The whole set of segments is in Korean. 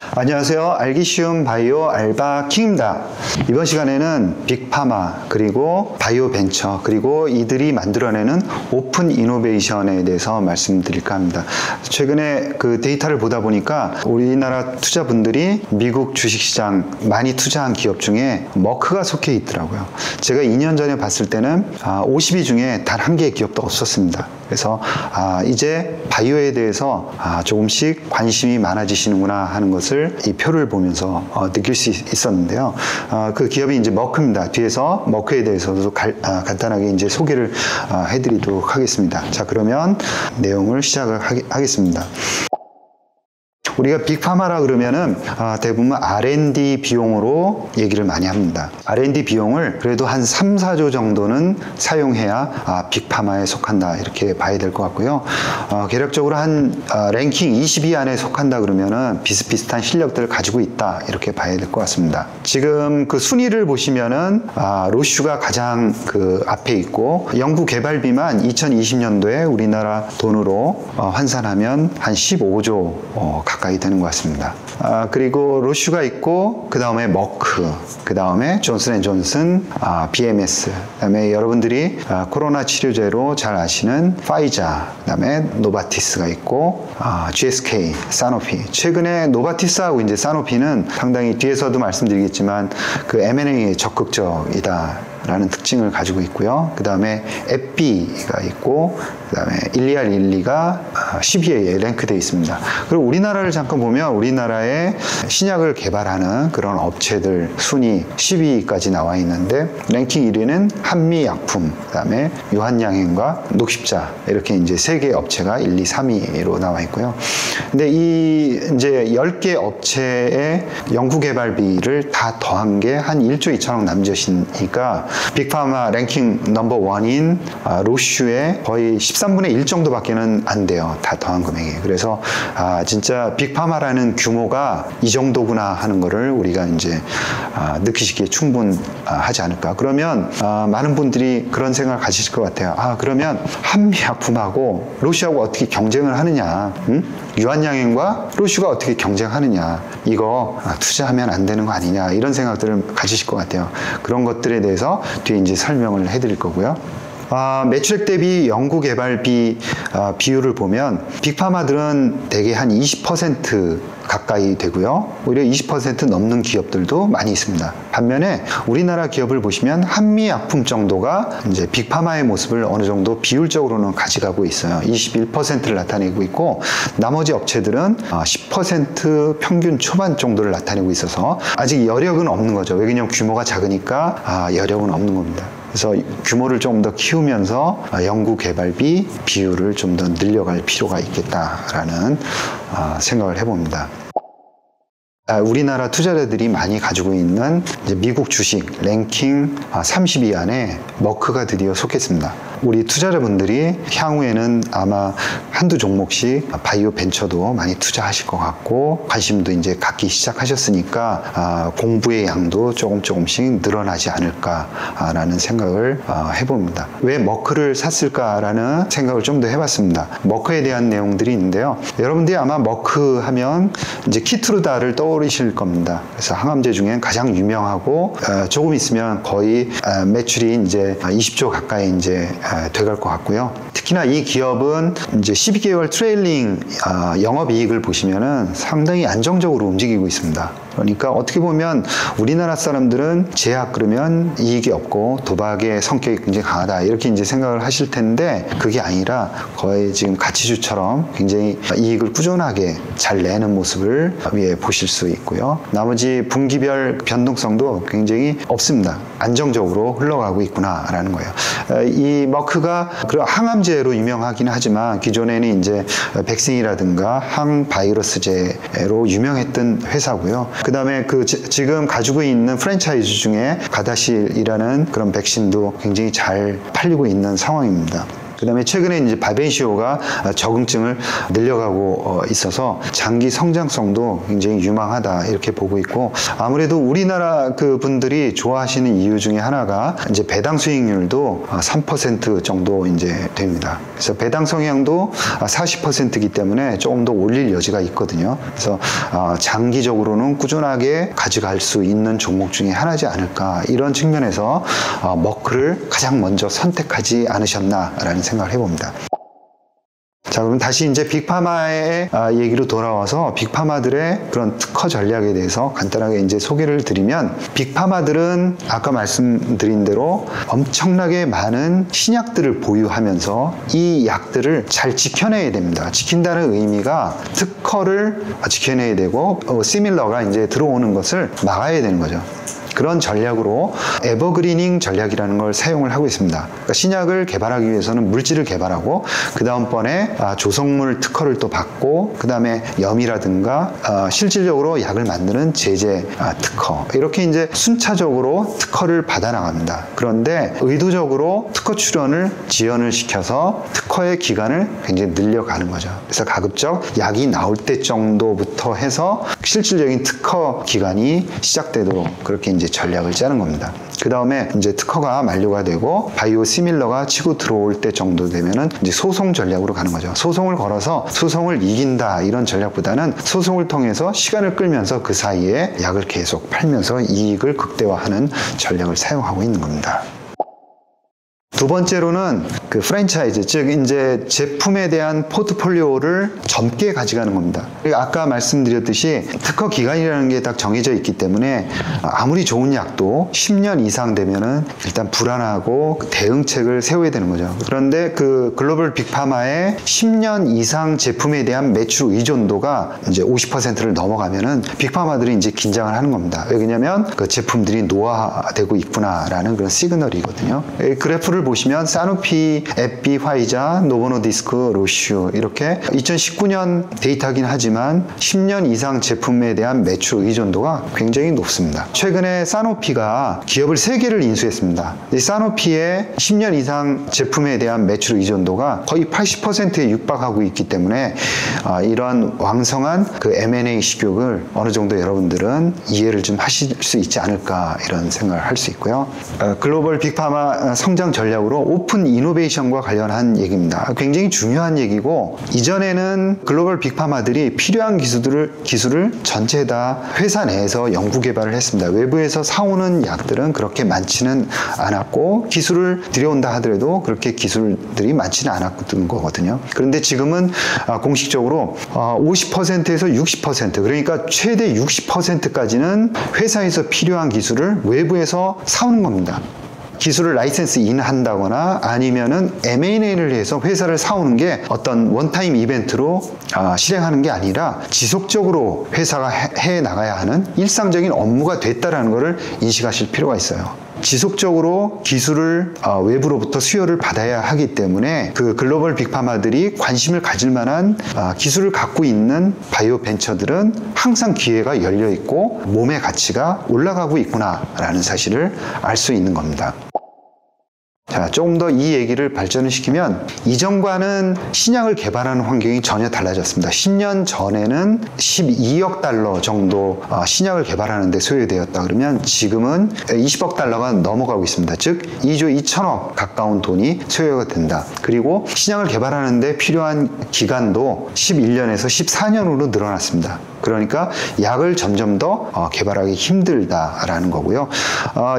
안녕하세요. 알기 쉬운 바이오 알바킹입니다. 이번 시간에는 빅파마 그리고 바이오 벤처 그리고 이들이 만들어내는 오픈 이노베이션에 대해서 말씀드릴까 합니다. 최근에 그 데이터를 보다 보니까 우리나라 투자분들이 미국 주식시장 많이 투자한 기업 중에 머크가 속해 있더라고요. 제가 2년 전에 봤을 때는 50위 중에 단 한 개의 기업도 없었습니다. 그래서 이제 바이오에 대해서 조금씩 관심이 많아지시는구나 하는 것을 이 표를 보면서 느낄 수 있었는데요. 그 기업이 이제 머크입니다. 뒤에서 머크에 대해서도 간단하게 이제 소개를 해드리도록 하겠습니다. 자, 그러면 내용을 시작을 하겠습니다. 우리가 빅파마라 그러면은 대부분 R&D 비용으로 얘기를 많이 합니다. R&D 비용을 그래도 한 3, 4조 정도는 사용해야 빅파마에 속한다 이렇게 봐야 될 것 같고요. 개략적으로 한 랭킹 20위 안에 속한다 그러면은 비슷비슷한 실력들을 가지고 있다 이렇게 봐야 될 것 같습니다. 지금 그 순위를 보시면은 로슈가 가장 그 앞에 있고 연구 개발비만 2020년도에 우리나라 돈으로 환산하면 한 15조 가까이 되는 것 같습니다. 그리고 로슈가 있고 그 다음에 머크, 그 다음에 존슨앤존슨, BMS, 그 다음에 여러분들이 코로나 치료제로 잘 아시는 파이자, 그 다음에 노바티스가 있고 GSK, 사노피. 최근에 노바티스하고 이제 사노피는 상당히 뒤에서도 말씀드리겠지만 그 M&A에 적극적이다 라는 특징을 가지고 있고요. 그 다음에 에피가 있고 그 다음에 일리알 릴리가 10위에 랭크되어 있습니다. 그리고 우리나라를 잠깐 보면 우리나라의 신약을 개발하는 그런 업체들 순위 10위까지 나와 있는데 랭킹 1위는 한미약품, 그 다음에 유한양행과 녹십자 이렇게 이제 3개 업체가 1, 2, 3위로 나와 있고요. 근데 이 이제 10개 업체의 연구개발비를 다 더한 게 한 1조 2천억 남짓이니까 빅파마 랭킹 넘버 1인 로슈의 거의 13분의 1 정도밖에는 안 돼요. 다 더한 금액이. 그래서 진짜 빅파마라는 규모가 이 정도구나 하는 거를 우리가 이제 느끼시기에 충분하지 않을까. 그러면 많은 분들이 그런 생각을 가지실 것 같아요. 그러면 한미약품하고 로슈하고 어떻게 경쟁을 하느냐? 유한양행과 로슈가 어떻게 경쟁하느냐? 이거 투자하면 안 되는 거 아니냐? 이런 생각들을 가지실 것 같아요. 그런 것들에 대해서 뒤에 이제 설명을 해드릴 거고요. 매출액 대비 연구개발비 비율을 보면 빅파마들은 대개 한 20% 가까이 되고요. 오히려 20% 넘는 기업들도 많이 있습니다. 반면에 우리나라 기업을 보시면 한미약품 정도가 이제 빅파마의 모습을 어느 정도 비율적으로는 가져가고 있어요. 21%를 나타내고 있고 나머지 업체들은 10% 평균 초반 정도를 나타내고 있어서 아직 여력은 없는 거죠. 왜냐하면 규모가 작으니까 여력은 없는 겁니다. 그래서 규모를 조금 더 키우면서 연구 개발비 비율을 좀 더 늘려갈 필요가 있겠다라는 생각을 해봅니다. 우리나라 투자자들이 많이 가지고 있는 이제 미국 주식 랭킹 30위 안에 머크가 드디어 속했습니다. 우리 투자자분들이 향후에는 아마 한두 종목씩 바이오 벤처도 많이 투자하실 것 같고 관심도 이제 갖기 시작하셨으니까 공부의 양도 조금씩 늘어나지 않을까라는 생각을 해봅니다. 왜 머크를 샀을까라는 생각을 좀 더 해봤습니다. 머크에 대한 내용들이 있는데요. 여러분들이 아마 머크 하면 이제 키트루다를 떠오르실 겁니다. 그래서 항암제 중에 가장 유명하고 조금 있으면 거의 매출이 이제 20조 가까이 이제 돼갈 것 같고요. 특히나 이 기업은 이제 12개월 트레일링 영업이익을 보시면은 상당히 안정적으로 움직이고 있습니다. 그러니까 어떻게 보면 우리나라 사람들은 제약 그러면 이익이 없고 도박의 성격이 굉장히 강하다 이렇게 이제 생각을 하실 텐데 그게 아니라 거의 지금 가치주처럼 굉장히 이익을 꾸준하게 잘 내는 모습을 보실 수 있고요. 나머지 분기별 변동성도 굉장히 없습니다. 안정적으로 흘러가고 있구나라는 거예요. 이 머크가 항암제로 유명하긴 하지만 기존에는 이제 백신이라든가 항바이러스제로 유명했던 회사고요. 그 다음에 지금 가지고 있는 프랜차이즈 중에 가다실이라는 그런 백신도 굉장히 잘 팔리고 있는 상황입니다. 그 다음에 최근에 이제 바벤시오가 적응증을 늘려가고 있어서 장기 성장성도 굉장히 유망하다 이렇게 보고 있고, 아무래도 우리나라 그 분들이 좋아하시는 이유 중에 하나가 이제 배당 수익률도 3% 정도 이제 됩니다. 그래서 배당 성향도 40%이기 때문에 조금 더 올릴 여지가 있거든요. 그래서 장기적으로는 꾸준하게 가져갈 수 있는 종목 중에 하나지 않을까, 이런 측면에서 머크를 가장 먼저 선택하지 않으셨나라는 생각을 해봅니다. 자, 그럼 다시 이제 빅파마의 얘기로 돌아와서 빅파마들의 그런 특허 전략에 대해서 간단하게 이제 소개를 드리면, 빅파마들은 아까 말씀드린 대로 엄청나게 많은 신약들을 보유하면서 이 약들을 잘 지켜내야 됩니다. 지킨다는 의미가 특허를 지켜내야 되고, 시밀러가 이제 들어오는 것을 막아야 되는 거죠. 그런 전략으로 에버그리닝 전략이라는 걸 사용을 하고 있습니다. 그러니까 신약을 개발하기 위해서는 물질을 개발하고, 그 다음번에 조성물 특허를 또 받고, 그 다음에 염이라든가 실질적으로 약을 만드는 제재 특허, 이렇게 이제 순차적으로 특허를 받아 나갑니다. 그런데 의도적으로 특허 출원을 지연을 시켜서 특허의 기간을 굉장히 늘려가는 거죠. 그래서 가급적 약이 나올 때 정도부터 해서 실질적인 특허 기간이 시작되도록 그렇게 이제 전략을 짜는 겁니다. 그 다음에 이제 특허가 만료가 되고 바이오 시밀러가 치고 들어올 때 정도 되면은 이제 소송 전략으로 가는 거죠. 소송을 걸어서 소송을 이긴다 이런 전략보다는 소송을 통해서 시간을 끌면서 그 사이에 약을 계속 팔면서 이익을 극대화하는 전략을 사용하고 있는 겁니다. 두 번째로는 그 프랜차이즈, 즉 이제 제품에 대한 포트폴리오를 젊게 가져가는 겁니다. 아까 말씀드렸듯이 특허 기간이라는 게 딱 정해져 있기 때문에 아무리 좋은 약도 10년 이상 되면은 일단 불안하고 대응책을 세워야 되는 거죠. 그런데 그 글로벌 빅파마의 10년 이상 제품에 대한 매출 의존도가 이제 50%를 넘어가면은 빅파마들이 이제 긴장을 하는 겁니다. 왜냐면 그 제품들이 노화되고 있구나라는 그런 시그널이거든요. 이 그래프를 보시면 사노피, 에피, 화이자, 노보노디스크, 로슈 이렇게 2019년 데이터긴 하지만 10년 이상 제품에 대한 매출 의존도가 굉장히 높습니다. 최근에 사노피가 기업을 3개를 인수했습니다. 이 사노피의 10년 이상 제품에 대한 매출 의존도가 거의 80%에 육박하고 있기 때문에 이러한 왕성한 그 M&A 식욕을 어느 정도 여러분들은 이해를 좀 하실 수 있지 않을까, 이런 생각을 할 수 있고요. 글로벌 빅파마 성장 전략으로 오픈 이노베이션과 관련한 얘기입니다. 굉장히 중요한 얘기고, 이전에는 글로벌 빅파마들이 필요한 기술을 전체 다 회사 내에서 연구 개발을 했습니다. 외부에서 사오는 약들은 그렇게 많지는 않았고, 기술을 들여온다 하더라도 그렇게 기술들이 많지는 않았던 거거든요. 그런데 지금은 공식적으로 50%에서 60%, 그러니까 최대 60%까지는 회사에서 필요한 기술을 외부에서 사오는 겁니다. 기술을 라이센스 인한다거나 아니면은 M&A를 해서 회사를 사오는 게 어떤 원타임 이벤트로 실행하는 게 아니라 지속적으로 회사가 해 나가야 하는 일상적인 업무가 됐다라는 것을 인식하실 필요가 있어요. 지속적으로 기술을 외부로부터 수요를 받아야 하기 때문에 그 글로벌 빅파마들이 관심을 가질 만한 기술을 갖고 있는 바이오 벤처들은 항상 기회가 열려 있고 몸의 가치가 올라가고 있구나라는 사실을 알 수 있는 겁니다. 자, 조금 더 이 얘기를 발전을 시키면, 이전과는 신약을 개발하는 환경이 전혀 달라졌습니다. 10년 전에는 12억 달러 정도 신약을 개발하는 데 소요되었다 그러면 지금은 20억 달러가 넘어가고 있습니다. 즉 2조 2천억 가까운 돈이 소요가 된다. 그리고 신약을 개발하는 데 필요한 기간도 11년에서 14년으로 늘어났습니다. 그러니까 약을 점점 더 개발하기 힘들다라는 거고요.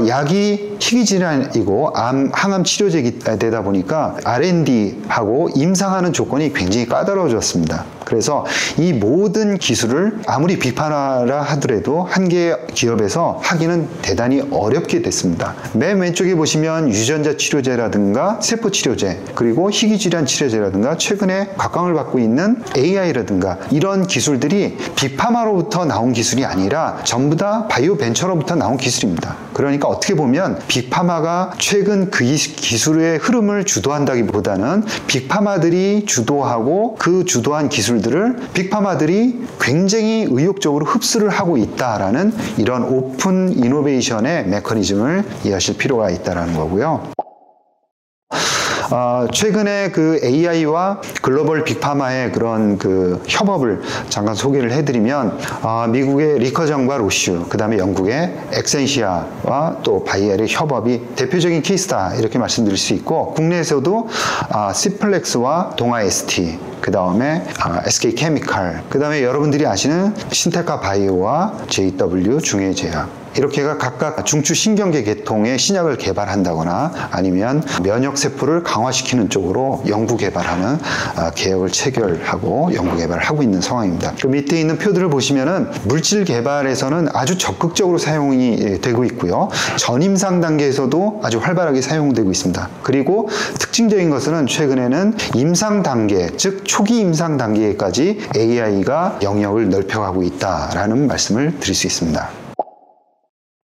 약이 희귀질환이고 항암 치료제이 되다 보니까 R&D하고 임상하는 조건이 굉장히 까다로워졌습니다. 그래서 이 모든 기술을 아무리 빅파마라 하더라도 한 개의 기업에서 하기는 대단히 어렵게 됐습니다. 맨 왼쪽에 보시면 유전자 치료제라든가 세포 치료제, 그리고 희귀질환 치료제라든가 최근에 각광을 받고 있는 AI라든가 이런 기술들이 빅파마로부터 나온 기술이 아니라 전부 다 바이오 벤처로부터 나온 기술입니다. 그러니까 어떻게 보면 빅파마가 최근 그 기술의 흐름을 주도한다기보다는 빅파마들이 주도하고 그 주도한 기술들을 빅파마들이 굉장히 의욕적으로 흡수를 하고 있다라는 이런 오픈 이노베이션의 메커니즘을 이해하실 필요가 있다는 거고요. 최근에 그 AI와 글로벌 빅파마의 그런 그 협업을 잠깐 소개를 해드리면, 미국의 리커정과 로슈, 그 다음에 영국의 엑센시아와 또 바이엘의 협업이 대표적인 케이스다, 이렇게 말씀드릴 수 있고, 국내에서도 시플렉스와 동아 ST, 그 다음에 SK 케미칼, 그 다음에 여러분들이 아시는 신테카 바이오와 JW 중해제약, 이렇게가 각각 중추 신경계 계통의 신약을 개발한다거나 아니면 면역 세포를 강화시키는 쪽으로 연구 개발하는 계약을 체결하고 연구 개발을 하고 있는 상황입니다. 그 밑에 있는 표들을 보시면은 물질 개발에서는 아주 적극적으로 사용이 되고 있고요. 전임상 단계에서도 아주 활발하게 사용되고 있습니다. 그리고 특징적인 것은 최근에는 임상 단계, 즉 초기 임상 단계까지 AI가 영역을 넓혀가고 있다라는 말씀을 드릴 수 있습니다.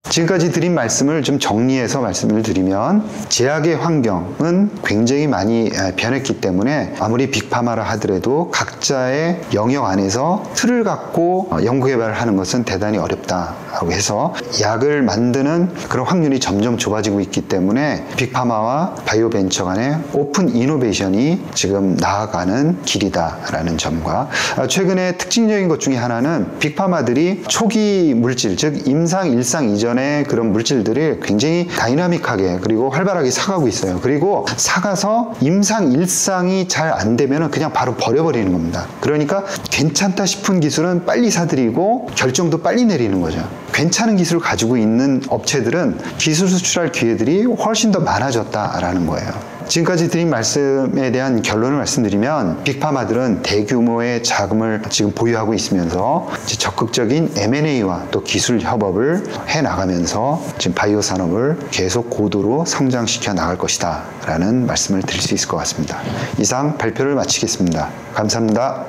지금까지 드린 말씀을 좀 정리해서 말씀을 드리면, 제약의 환경은 굉장히 많이 변했기 때문에 아무리 빅파마라 하더라도 각자의 영역 안에서 틀을 갖고 연구개발을 하는 것은 대단히 어렵다고 해서 약을 만드는 그런 확률이 점점 좁아지고 있기 때문에 빅파마와 바이오벤처 간의 오픈 이노베이션이 지금 나아가는 길이다라는 점과, 최근에 특징적인 것 중에 하나는 빅파마들이 초기 물질, 즉 임상 일상 이전에 그런 물질들이 굉장히 다이나믹하게 그리고 활발하게 사가고 있어요. 그리고 사가서 임상 일상이 잘 안 되면 그냥 바로 버려버리는 겁니다. 그러니까 괜찮다 싶은 기술은 빨리 사들이고 결정도 빨리 내리는 거죠. 괜찮은 기술을 가지고 있는 업체들은 기술 수출할 기회들이 훨씬 더 많아졌다라는 거예요. 지금까지 드린 말씀에 대한 결론을 말씀드리면, 빅파마들은 대규모의 자금을 지금 보유하고 있으면서 적극적인 M&A와 또 기술 협업을 해나가면서 지금 바이오 산업을 계속 고도로 성장시켜 나갈 것이다 라는 말씀을 드릴 수 있을 것 같습니다. 이상 발표를 마치겠습니다. 감사합니다.